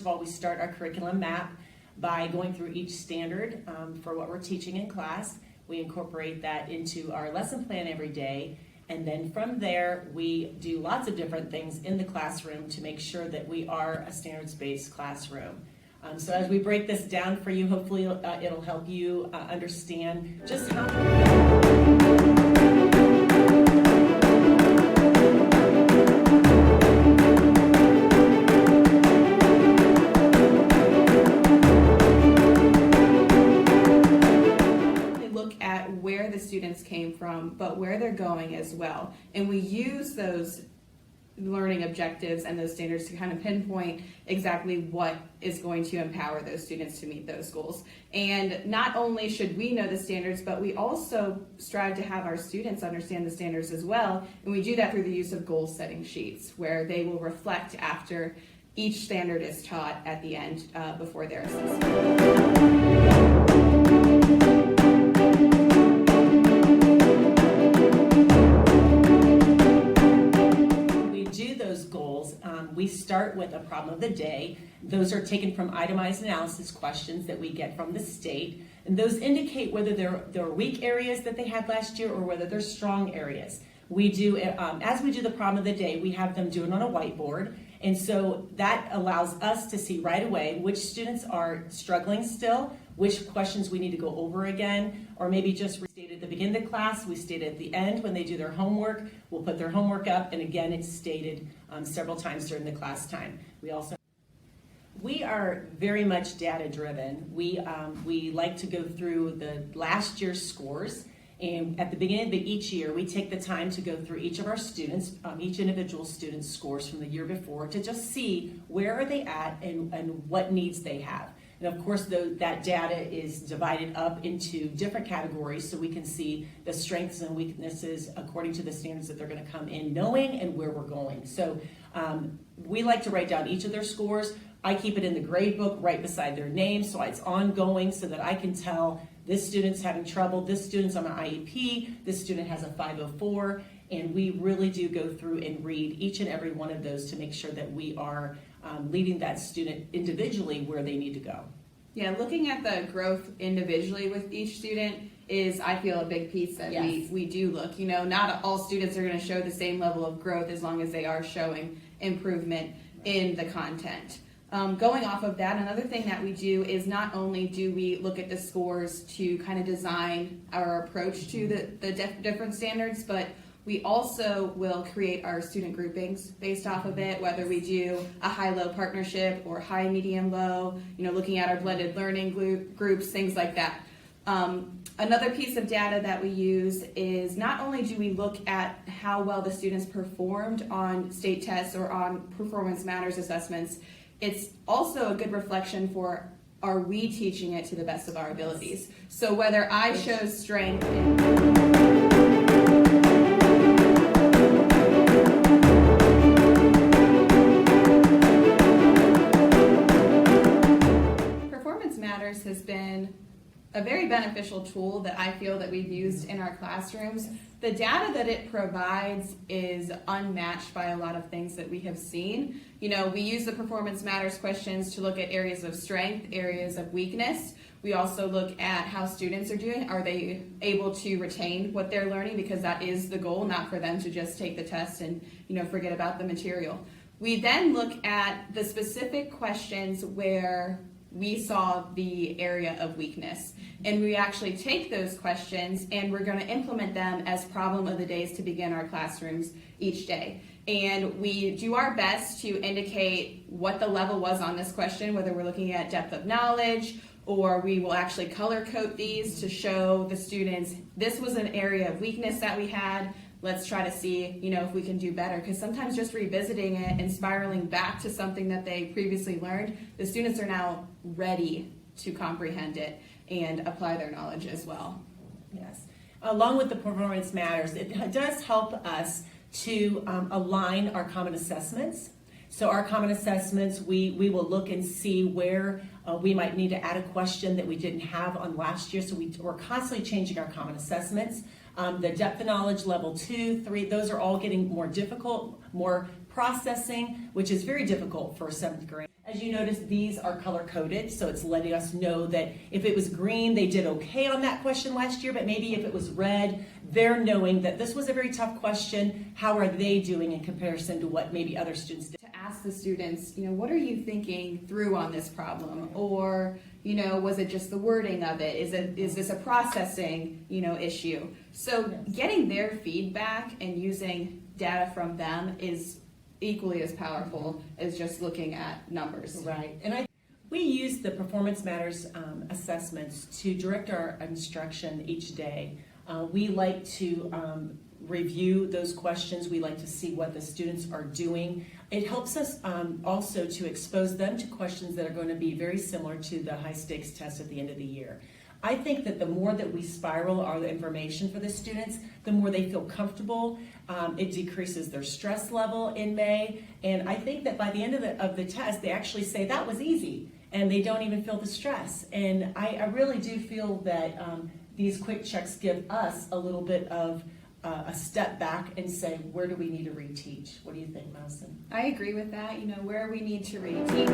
of all, we start our curriculum map by going through each standard for what we're teaching in class. We incorporate that into our lesson plan every day. And then from there, we do lots of different things in the classroom to make sure that we are a standards-based classroom. So as we break this down for you, hopefully it'll help you understand just how where the students came from, but where they're going as well. And we use those learning objectives and those standards to kind of pinpoint exactly what is going to empower those students to meet those goals. And not only should we know the standards, but we also strive to have our students understand the standards as well. And we do that through the use of goal setting sheets, where they will reflect after each standard is taught at the end before their assessment. We start with a problem of the day. Those are taken from itemized analysis questions that we get from the state, and those indicate whether there are weak areas that they had last year or whether they're strong areas. We do, as we do the problem of the day, we have them do it on a whiteboard, and so that allows us to see right away which students are struggling still, which questions we need to go over again, or maybe just restate at the beginning of the class, we state at the end when they do their homework, we'll put their homework up, and again it's stated several times during the class time. We are very much data driven. We like to go through the last year's scores, and at the beginning of each year we take the time to go through each of our students, each individual student's scores from the year before, to just see where are they at and what needs they have. And of course, that data is divided up into different categories so we can see the strengths and weaknesses according to the standards that they're going to come in knowing and where we're going. So we like to write down each of their scores. I keep it in the grade book right beside their name so it's ongoing so that I can tell this student's having trouble, this student's on an IEP, this student has a 504, and we really do go through and read each and every one of those to make sure that we are leading that student individually where they need to go. Yeah, looking at the growth individually with each student is, I feel, a big piece that yes. we do look. You know, not all students are going to show the same level of growth as long as they are showing improvement in the content. Going off of that, another thing that we do is not only do we look at the scores to kind of design our approach to the different standards, but we also will create our student groupings based off of it, whether we do a high-low partnership or high, medium, low, you know, looking at our blended learning groups, things like that. Another piece of data that we use is not only do we look at how well the students performed on state tests or on performance matters assessments, it's also a good reflection for, are we teaching it to the best of our abilities? So whether I show strength Performance Matters has been a very beneficial tool that I feel that we've used in our classrooms. The data that it provides is unmatched by a lot of things that we have seen. You know, we use the Performance Matters questions to look at areas of strength, areas of weakness. We also look at how students are doing. Are they able to retain what they're learning? Because that is the goal, not for them to just take the test and, you know, forget about the material. We then look at the specific questions where we saw the area of weakness. And we actually take those questions and we're going to implement them as problem of the days to begin our classrooms each day. And we do our best to indicate what the level was on this question, whether we're looking at depth of knowledge, or we will actually color code these to show the students this was an area of weakness that we had. Let's try to see, you know, if we can do better. Because sometimes just revisiting it and spiraling back to something that they previously learned, the students are now ready to comprehend it and apply their knowledge as well. Yes. Along with the Performance Matters, it does help us to align our common assessments. So our common assessments, we will look and see where we might need to add a question that we didn't have on last year. So we're constantly changing our common assessments. The depth of knowledge level 2, 3, those are all getting more difficult, more processing, which is very difficult for 7th grade. As you notice, these are color-coded, so it's letting us know that if it was green, they did okay on that question last year, but maybe if it was red, they're knowing that this was a very tough question. How are they doing in comparison to what maybe other students did? To ask the students, what are you thinking through on this problem? Or, was it just the wording of it? Is this a processing, issue? So getting their feedback and using data from them is equally as powerful as just looking at numbers. Right, and we use the Performance Matters assessments to direct our instruction each day. We like to review those questions. We like to see what the students are doing. It helps us also to expose them to questions that are going to be very similar to the high stakes test at the end of the year. I think that the more that we spiral our information for the students, the more they feel comfortable. It decreases their stress level in May, and I think that by the end of the test, they actually say that was easy, and they don't even feel the stress. And I really do feel that these quick checks give us a little bit of a step back and say, where do we need to reteach? What do you think, Madison? I agree with that. Where we need to reteach.